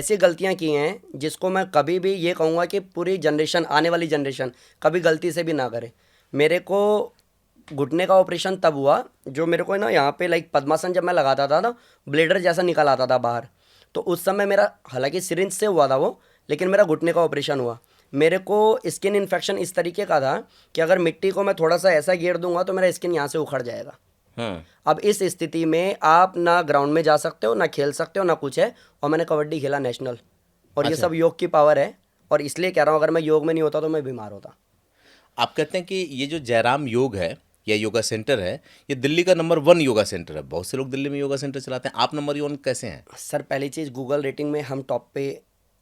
ऐसी गलतियां की हैं जिसको मैं कभी भी ये कहूँगा कि पूरी जनरेशन, आने वाली जनरेशन कभी गलती से भी ना करे। मेरे को घुटने का ऑपरेशन तब हुआ, जो मेरे को ना यहाँ पे लाइक पद्मासन जब मैं लगाता था ना, ब्लेडर जैसा निकल आता था बाहर। तो उस समय मेरा, हालांकि सिरिंज से हुआ था वो, लेकिन मेरा घुटने का ऑपरेशन हुआ। मेरे को स्किन इन्फेक्शन इस तरीके का था कि अगर मिट्टी को मैं थोड़ा सा ऐसा घेर दूंगा तो मेरा स्किन यहाँ से उखड़ जाएगा। हाँ। अब इस स्थिति में आप ना ग्राउंड में जा सकते हो, ना खेल सकते हो, ना कुछ है। और मैंने कबड्डी खेला नेशनल, और ये अच्छा, सब योग की पावर है। और इसलिए कह रहा हूँ, अगर मैं योग में नहीं होता तो मैं बीमार होता। आप कहते हैं कि ये जो जयराम योग है या योगा सेंटर है, ये दिल्ली का नंबर 1 योगा सेंटर है। बहुत से लोग दिल्ली में योगा सेंटर चलाते हैं, आप नंबर 1 कैसे हैं? सर पहली चीज़, गूगल रेटिंग में हम टॉप पे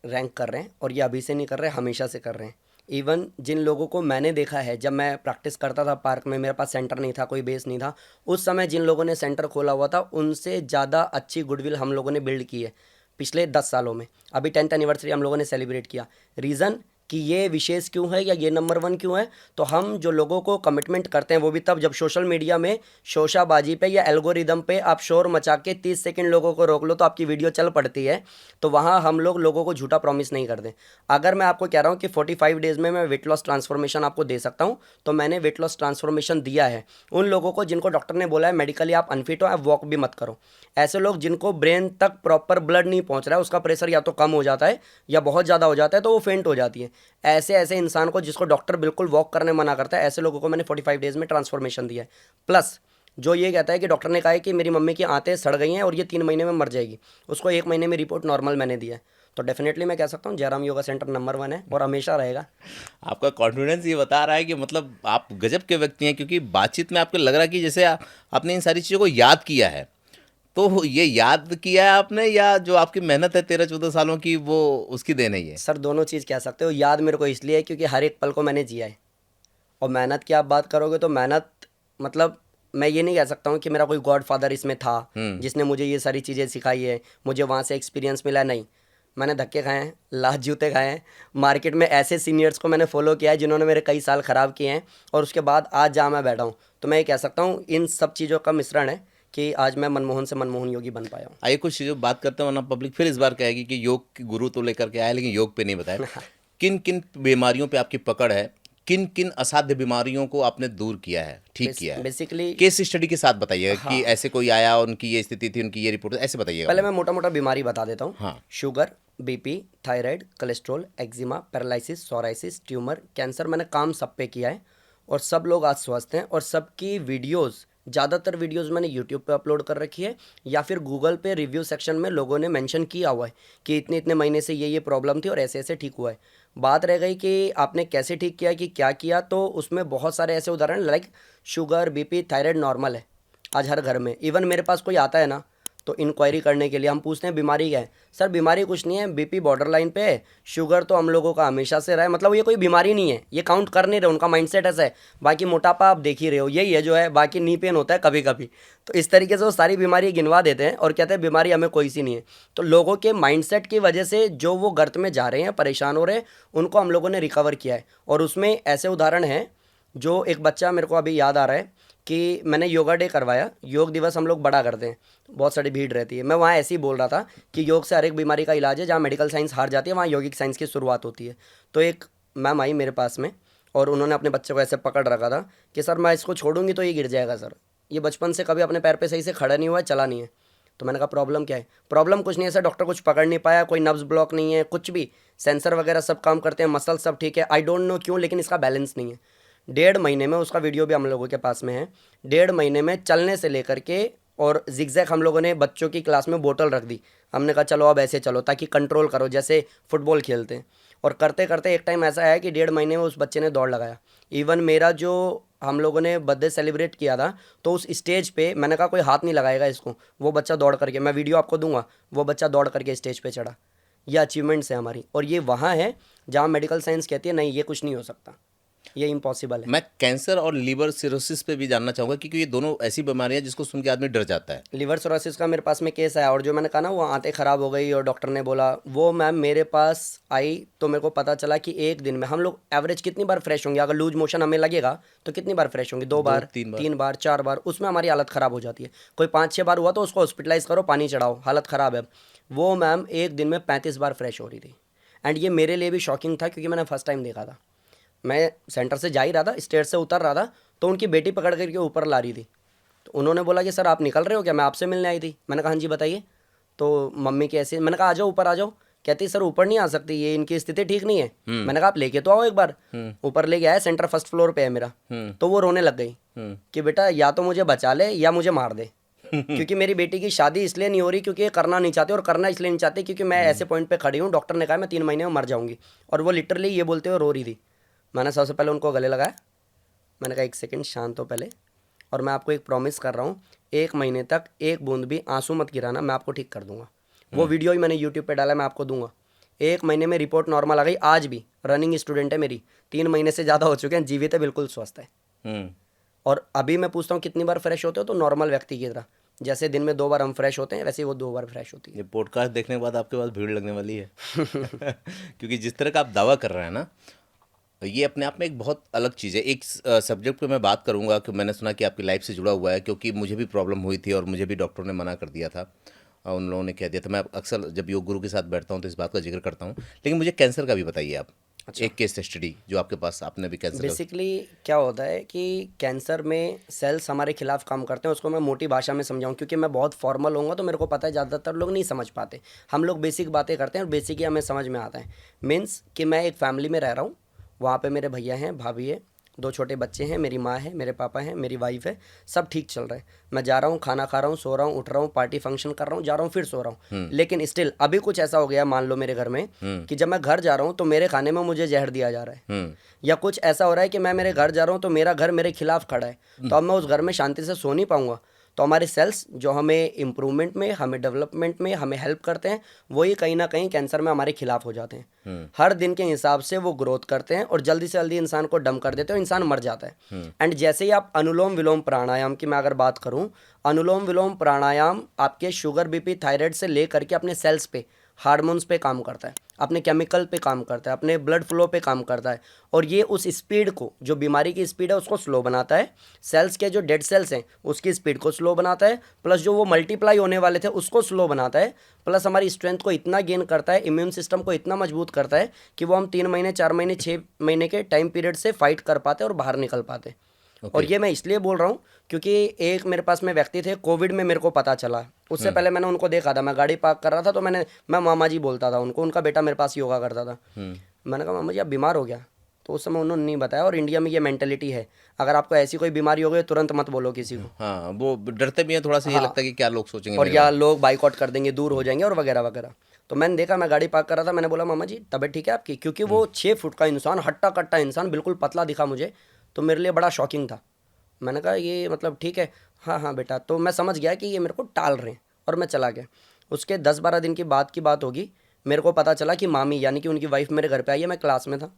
रैंक कर रहे हैं, और ये अभी से नहीं कर रहे, हमेशा से कर रहे हैं। इवन जिन लोगों को मैंने देखा है, जब मैं प्रैक्टिस करता था पार्क में, मेरे पास सेंटर नहीं था, कोई बेस नहीं था, उस समय जिन लोगों ने सेंटर खोला हुआ था, उनसे ज़्यादा अच्छी गुडविल हम लोगों ने बिल्ड की है पिछले 10 सालों में। अभी 10th एनिवर्सरी हम लोगों ने सेलिब्रेट किया। रीज़न कि ये विशेष क्यों है या ये नंबर 1 क्यों है, तो हम जो लोगों को कमिटमेंट करते हैं, वो भी तब जब सोशल मीडिया में शोशाबाजी पे या एल्गोरिदम पे आप शोर मचा के 30 सेकंड लोगों को रोक लो तो आपकी वीडियो चल पड़ती है। तो वहाँ हम लोग लोगों को झूठा प्रॉमिस नहीं करते। अगर मैं आपको कह रहा हूँ कि 45 डेज़ में मैं वेट लॉस ट्रांसफॉर्मेशन आपको दे सकता हूँ, तो मैंने वेट लॉस ट्रांसफॉर्मेशन दिया है उन लोगों को जिनको डॉक्टर ने बोला है मेडिकली आप अनफिट हो, आप वॉक भी मत करो। ऐसे लोग जिनको ब्रेन तक प्रॉपर ब्लड नहीं पहुँच रहा है, उसका प्रेशर या तो कम हो जाता है या बहुत ज़्यादा हो जाता है, तो वो फेंट हो जाती है। ऐसे ऐसे इंसान को, जिसको डॉक्टर बिल्कुल वॉक करने मना करता है, ऐसे लोगों को मैंने 45 डेज़ में ट्रांसफॉर्मेशन दिया है। प्लस जो ये कहता है कि डॉक्टर ने कहा है कि मेरी मम्मी की आंतें सड़ गई हैं और ये 3 महीने में मर जाएगी, उसको 1 महीने में रिपोर्ट नॉर्मल मैंने दिया है। तो डेफिनेटली मैं कह सकता हूँ जयराम योगा सेंटर नंबर 1 है और हमेशा रहेगा। आपका कॉन्फिडेंस ये बता रहा है कि मतलब आप गजब के व्यक्ति हैं, क्योंकि बातचीत में आपको लग रहा है कि जैसे आपने इन सारी चीज़ों को याद किया है। तो ये याद किया है आपने, या जो आपकी मेहनत है 13-14 सालों की, वो उसकी देन है ये? सर दोनों चीज़ कह सकते हो। याद मेरे को इसलिए है क्योंकि हर एक पल को मैंने जिया है। और मेहनत की आप बात करोगे तो मेहनत, मतलब मैं ये नहीं कह सकता हूँ कि मेरा कोई गॉड फादर इसमें था जिसने मुझे ये सारी चीज़ें सिखाई है, मुझे वहाँ से एक्सपीरियंस मिला। नहीं, मैंने धक्के खाए हैं, लात जूते खाए हैं, मार्केट में ऐसे सीनियर्स को मैंने फॉलो किया है जिन्होंने मेरे कई साल ख़राब किए हैं, और उसके बाद आज जहाँ मैं बैठा हूँ, तो मैं ये कह सकता हूँ इन सब चीज़ों का मिश्रण है कि आज मैं मनमोहन से मनमोहन योगी बन पाया हूँ। आइए कुछ चीज़ों बात करते हैं, वरना पब्लिक फिर इस बार कहेगी कि योग के गुरु तो लेकर के आए लेकिन योग पे नहीं बताया। किन किन बीमारियों पे आपकी पकड़ है, किन किन असाध्य बीमारियों को आपने दूर किया है, ठीक किया है? बेसिकली केस स्टडी के साथ बताइएगा कि हाँ, ऐसे कोई आया, उनकी ये स्थिति थी, उनकी ये रिपोर्ट, ऐसे बताइएगा पहले हमें। मैं मोटा मोटा बीमारी बता देता हूँ। हाँ। Sugar, BP, thyroid, cholesterol, eczema, paralysis, psoriasis, tumour, cancer, मैंने काम सब पे किया है। और सब लोग आज स्वस्थ हैं, और सबकी वीडियोस, ज़्यादातर वीडियोस मैंने यूट्यूब पे अपलोड कर रखी है, या फिर गूगल पे रिव्यू सेक्शन में लोगों ने मेंशन किया हुआ है कि इतने इतने महीने से ये प्रॉब्लम थी और ऐसे ऐसे ठीक हुआ है। बात रह गई कि आपने कैसे ठीक किया, कि क्या किया, तो उसमें बहुत सारे ऐसे उदाहरण, like sugar, BP, thyroid normal है आज हर घर में। इवन मेरे पास कोई आता है ना, तो इंक्वायरी करने के लिए हम पूछते हैं बीमारी क्या है। सर बीमारी कुछ नहीं है, बीपी बॉर्डर लाइन पे है, शुगर तो हम लोगों का हमेशा से रहा है, मतलब ये कोई बीमारी नहीं है, ये काउंट कर नहीं रहे, उनका माइंडसेट ऐसा है। बाकी मोटापा आप देख ही रहे हो, यही है जो है, बाकी नी पेन होता है कभी कभी। तो इस तरीके से वो सारी बीमारी गिनवा देते हैं और कहते हैं बीमारी हमें कोई सी नहीं है। तो लोगों के माइंडसेट की वजह से जो वो गर्त में जा रहे हैं, परेशान हो रहे हैं, उनको हम लोगों ने रिकवर किया है। और उसमें ऐसे उदाहरण हैं, जो एक बच्चा मेरे को अभी याद आ रहा है कि मैंने योगा डे करवाया, योग दिवस हम लोग बड़ा करते हैं, बहुत सारी भीड़ रहती है। मैं वहाँ ऐसे ही बोल रहा था कि योग से हर एक बीमारी का इलाज है, जहाँ मेडिकल साइंस हार जाती है वहाँ योगिक साइंस की शुरुआत होती है। तो एक मैम आई मेरे पास में, और उन्होंने अपने बच्चे को ऐसे पकड़ रखा था कि सर मैं इसको छोड़ूंगी तो ये गिर जाएगा सर, ये बचपन से कभी अपने पैर पे सही से खड़ा नहीं हुआ है, चला नहीं है। तो मैंने कहा प्रॉब्लम क्या है? प्रॉब्लम कुछ नहीं है सर, डॉक्टर कुछ पकड़ नहीं पाया, कोई नब्ज ब्लॉक नहीं है, कुछ भी, सेंसर वगैरह सब काम करते हैं, मसल सब ठीक है, आई डोंट नो क्यों, लेकिन इसका बैलेंस नहीं है। 1.5 महीने में, उसका वीडियो भी हम लोगों के पास में है, 1.5 महीने में चलने से लेकर के, और जिगजैग हम लोगों ने बच्चों की क्लास में बोतल रख दी। हमने कहा चलो अब ऐसे चलो, ताकि कंट्रोल करो, जैसे फुटबॉल खेलते हैं। और करते करते एक टाइम ऐसा आया कि 1.5 महीने में उस बच्चे ने दौड़ लगाया। इवन मेरा जो हम लोगों ने बर्थडे सेलिब्रेट किया था, तो उस स्टेज पे मैंने कहा कोई हाथ नहीं लगाएगा इसको, वो बच्चा दौड़ करके, मैं वीडियो आपको दूंगा, वो बच्चा दौड़ करके स्टेज पे चढ़ा। ये अचीवमेंट्स है हमारी, और ये वहाँ है जहाँ मेडिकल साइंस कहती है नहीं ये कुछ नहीं हो सकता। ये इम्पॉसिबल है। मैं कैंसर और लीवर सिरोसिस पे भी जानना चाहूँगा, क्योंकि ये दोनों ऐसी बीमारियां जिसको सुन के आदमी डर जाता है। लिवर सिरोसिस का मेरे पास में केस आया, और जो मैंने कहा ना वो आंतें ख़राब हो गई और डॉक्टर ने बोला, वो मैम मेरे पास आई तो मेरे को पता चला कि एक दिन में हम लोग एवरेज कितनी बार फ्रेश होंगे, अगर लूज मोशन हमें लगेगा तो कितनी बार फ्रेश होंगे, 2 बार, 2-3 बार। 3 बार, 4 बार, उसमें हमारी हालत ख़राब हो जाती है। कोई 5-6 बार हुआ तो उसको हॉस्पिटलाइज करो, पानी चढ़ाओ, हालत ख़राब है। वो मैम एक दिन में 35 बार फ्रेश हो रही थी। एंड ये मेरे लिए भी शॉकिंग था, क्योंकि मैंने फर्स्ट टाइम देखा था। मैं सेंटर से जा ही रहा था, स्टेयर से उतर रहा था, तो उनकी बेटी पकड़ करके ऊपर ला रही थी। तो उन्होंने बोला कि सर आप निकल रहे हो क्या, मैं आपसे मिलने आई थी। मैंने कहा हाँ जी बताइए। तो मम्मी की ऐसे, मैंने कहा आ जाओ ऊपर आ जाओ। कहती सर ऊपर नहीं आ सकती, ये इनकी स्थिति ठीक नहीं है। मैंने कहा आप लेके तो आओ एक बार। ऊपर लेके आया, सेंटर फर्स्ट फ्लोर पे है मेरा। तो वो रोने लग गई कि बेटा या तो मुझे बचा ले या मुझे मार दे। क्योंकि मेरी बेटी की शादी इसलिए नहीं हो रही क्योंकि ये करना नहीं चाहते, और करना इसलिए नहीं चाहते क्योंकि मैं ऐसे पॉइंट पे खड़ी हूँ, डॉक्टर ने कहा मैं 3 महीने में मर जाऊंगी। और वो लिटरली ये बोलते हुए रो रही थी। मैंने सबसे पहले उनको गले लगाया, मैंने कहा 1 सेकंड शांत हो पहले, और मैं आपको एक प्रॉमिस कर रहा हूँ, 1 महीने तक एक बूंद भी आंसू मत गिराना, मैं आपको ठीक कर दूंगा। वो वीडियो ही मैंने यूट्यूब पे डाला, मैं आपको दूंगा। 1 महीने में रिपोर्ट नॉर्मल आ गई। आज भी रनिंग स्टूडेंट है मेरी, 3 महीने से ज़्यादा हो चुके हैं, जीवित है, बिल्कुल स्वस्थ है। हम्म। और अभी मैं पूछता हूँ कितनी बार फ्रेश होते हो, तो नॉर्मल व्यक्ति की तरह, जैसे दिन में 2 बार हम फ्रेश होते हैं वैसे ही वो 2 बार फ्रेश होती है। ये पॉडकास्ट देखने के बाद आपके पास भीड़ लगने वाली है। क्योंकि जिस तरह का आप दावा कर रहे हैं ना, ये अपने आप में एक बहुत अलग चीज़ है। एक सब्जेक्ट पे मैं बात करूंगा कि मैंने सुना कि आपकी लाइफ से जुड़ा हुआ है, क्योंकि मुझे भी प्रॉब्लम हुई थी और मुझे भी डॉक्टरों ने मना कर दिया था। उन लोगों ने कह दिया था। मैं अक्सर जब योग गुरु के साथ बैठता हूँ तो इस बात का जिक्र करता हूँ। लेकिन मुझे कैंसर का भी बताइए आप। अच्छा। एक केस स्टडी जो आपके पास, आपने भी कैंसर का। बेसिकली क्या होता है कि कैंसर में सेल्स हमारे खिलाफ काम करते हैं। उसको मैं मोटी भाषा में समझाऊं, क्योंकि मैं बहुत फॉर्मल होऊंगा तो मेरे को पता है ज़्यादातर लोग नहीं समझ पाते। हम लोग बेसिक बातें करते हैं और बेसिक ही हमें समझ में आता है। मीन्स कि मैं एक फैमिली में रह रहा हूँ, वहाँ पे मेरे भैया हैं, भाभी है, 2 छोटे बच्चे हैं, मेरी माँ है, मेरे पापा हैं, मेरी वाइफ है, सब ठीक चल रहा है। मैं जा रहा हूँ, खाना खा रहा हूँ, सो रहा हूँ, उठ रहा हूँ, पार्टी फंक्शन कर रहा हूँ, जा रहा हूँ, फिर सो रहा हूँ। लेकिन स्टिल अभी कुछ ऐसा हो गया, मान लो मेरे घर में, कि जब मैं घर जा रहा हूँ तो मेरे खाने में मुझे जहर दिया जा रहा है। या कुछ ऐसा हो रहा है कि मैं मेरे घर जा रहा हूँ तो मेरा घर मेरे खिलाफ खड़ा है, तो अब मैं उस घर में शांति से सो नहीं पाऊंगा। तो हमारे सेल्स जो हमें इम्प्रूवमेंट में, हमें डेवलपमेंट में, हमें हेल्प करते हैं, वही कहीं ना कहीं कैंसर में हमारे खिलाफ हो जाते हैं। हर दिन के हिसाब से वो ग्रोथ करते हैं और जल्दी से जल्दी इंसान को डम कर देते हैं और इंसान मर जाता है। एंड जैसे ही आप अनुलोम विलोम प्राणायाम की मैं अगर बात करूं, अनुलोम विलोम प्राणायाम आपके शुगर, बीपी, थायराइड से लेकर के अपने सेल्स पे, हार्मोन्स पे काम करता है, अपने केमिकल पे काम करता है, अपने ब्लड फ्लो पे काम करता है। और ये उस स्पीड को, जो बीमारी की स्पीड है उसको स्लो बनाता है। सेल्स के जो डेड सेल्स हैं उसकी स्पीड को स्लो बनाता है, प्लस जो वो मल्टीप्लाई होने वाले थे उसको स्लो बनाता है, प्लस हमारी स्ट्रेंथ को इतना गेन करता है, इम्यून सिस्टम को इतना मजबूत करता है कि वो हम 3 महीने, 4 महीने, 6 महीने के टाइम पीरियड से फाइट कर पाते और बाहर निकल पाते। और ये मैं इसलिए बोल रहा हूँ क्योंकि एक मेरे पास में व्यक्ति थे, कोविड में मेरे को पता चला। उससे पहले मैंने उनको देखा था, मैं गाड़ी पार्क कर रहा था तो मैं मामा जी बोलता था उनको, उनका बेटा मेरे पास योगा करता था। मैंने कहा मामा जी आप बीमार हो गया, तो उस समय उन्होंने नहीं बताया। और इंडिया में ये मेंटेलिटी है, अगर आपको ऐसी कोई बीमारी हो गई तुरंत मत बोलो किसी को। हाँ, वो डरते भी हैं थोड़ा सा, ये हाँ, लगता है कि क्या लोग सोचेंगे और मेरे या बारे लोग बाइकआउट कर देंगे, दूर हो जाएंगे और वगैरह वगैरह। तो मैंने देखा, मैं गाड़ी पार्क कर रहा था, मैंने बोला मामा जी तबीयत ठीक है आपकी? क्योंकि वो 6 फुट का इंसान, हट्टा कट्टा इंसान, बिल्कुल पतला दिखा मुझे, तो मेरे लिए बड़ा शॉकिंग था। मैंने कहा ये मतलब ठीक है, हाँ हाँ बेटा। तो मैं समझ गया कि ये मेरे को टाल रहे हैं और मैं चला गया। उसके 10-12 दिन की बात होगी, मेरे को पता चला कि मामी यानी कि उनकी वाइफ मेरे घर पे आई है। मैं क्लास में था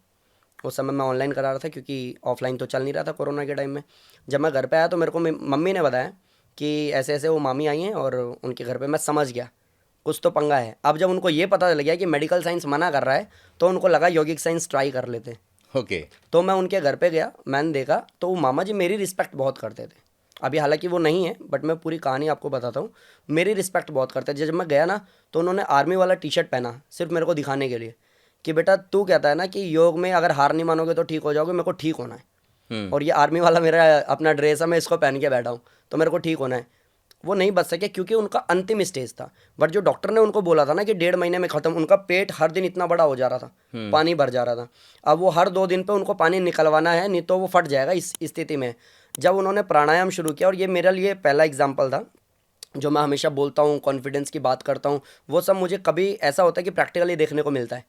उस समय, मैं ऑनलाइन करा रहा था क्योंकि ऑफलाइन तो चल नहीं रहा था कोरोना के टाइम में। जब मैं घर पे आया तो मेरे को मम्मी ने बताया कि ऐसे ऐसे वो मामी आई हैं और उनके घर पे। मैं समझ गया कुछ तो पंगा है। अब जब उनको ये पता लग गया कि मेडिकल साइंस मना कर रहा है तो उनको लगा यौगिक साइंस ट्राई कर लेते। ओके। तो मैं उनके घर पे गया, मैंने देखा तो वो मामा जी मेरी रिस्पेक्ट बहुत करते थे। अभी हालांकि वो नहीं है, बट मैं पूरी कहानी आपको बताता हूँ। मेरी रिस्पेक्ट बहुत करते थे। जब मैं गया ना तो उन्होंने आर्मी वाला टी शर्ट पहना, सिर्फ मेरे को दिखाने के लिए कि बेटा तू कहता है ना कि योग में अगर हार नहीं मानोगे तो ठीक हो जाओगे, मेरे को ठीक होना है। और ये आर्मी वाला मेरा अपना ड्रेस है, मैं इसको पहन के बैठा हूँ, तो मेरे को ठीक होना है। वो नहीं बच सके क्योंकि उनका अंतिम स्टेज था। बट जो डॉक्टर ने उनको बोला था ना कि 1.5 महीने में ख़त्म, उनका पेट हर दिन इतना बड़ा हो जा रहा था, पानी भर जा रहा था। अब वो हर 2 दिन पे उनको पानी निकलवाना है, नहीं तो वो फट जाएगा इस स्थिति में। जब उन्होंने प्राणायाम शुरू किया, और ये मेरे लिए पहला एग्जाम्पल था, जो मैं हमेशा बोलता हूँ, कॉन्फिडेंस की बात करता हूँ, वो सब मुझे कभी ऐसा होता है कि प्रैक्टिकली देखने को मिलता है।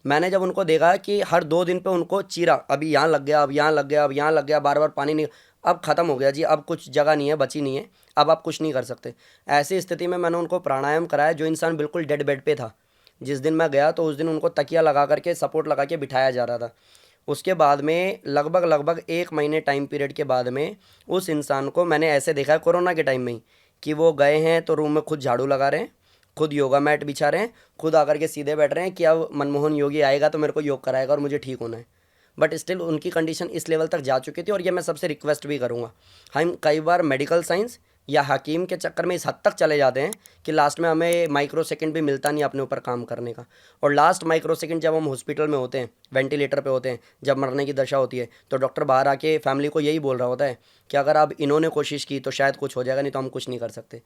मैंने जब उनको देखा कि हर 2 दिन पे उनको चीरा, अभी यहाँ लग गया, अब यहाँ लग गया, अब यहाँ लग गया, बार बार पानी नहीं, अब ख़त्म हो गया जी, अब कुछ जगह नहीं है, बची नहीं है, अब आप कुछ नहीं कर सकते। ऐसी स्थिति में मैंने उनको प्राणायाम कराया। जो इंसान बिल्कुल डेड बेड पे था, जिस दिन मैं गया तो उस दिन उनको तकिया लगा करके, सपोर्ट लगा के बिठाया जा रहा था। उसके बाद में लगभग 1 महीने टाइम पीरियड के बाद में उस इंसान को मैंने ऐसे देखा है कोरोना के टाइम में ही, कि वो गए हैं तो रूम में खुद झाड़ू लगा रहे हैं, खुद योगा मैट बिछा रहे हैं, खुद आकर के सीधे बैठ रहे हैं कि अब मनमोहन योगी आएगा तो मेरे को योग कराएगा और मुझे ठीक होना है। बट स्टिल उनकी कंडीशन इस लेवल तक जा चुकी थी, और ये मैं सबसे रिक्वेस्ट भी करूँगा। हम कई बार मेडिकल साइंस या हकीम के चक्कर में इस हद तक चले जाते हैं कि लास्ट में हमें माइक्रो सेकंड भी मिलता नहीं अपने ऊपर काम करने का। और लास्ट माइक्रो सेकंड जब हम हॉस्पिटल में होते हैं, वेंटिलेटर पे होते हैं, जब मरने की दशा होती है, तो डॉक्टर बाहर आके फैमिली को यही बोल रहा होता है कि अगर अब इन्होंने कोशिश की तो शायद कुछ हो जाएगा, नहीं तो हम कुछ नहीं कर सकते।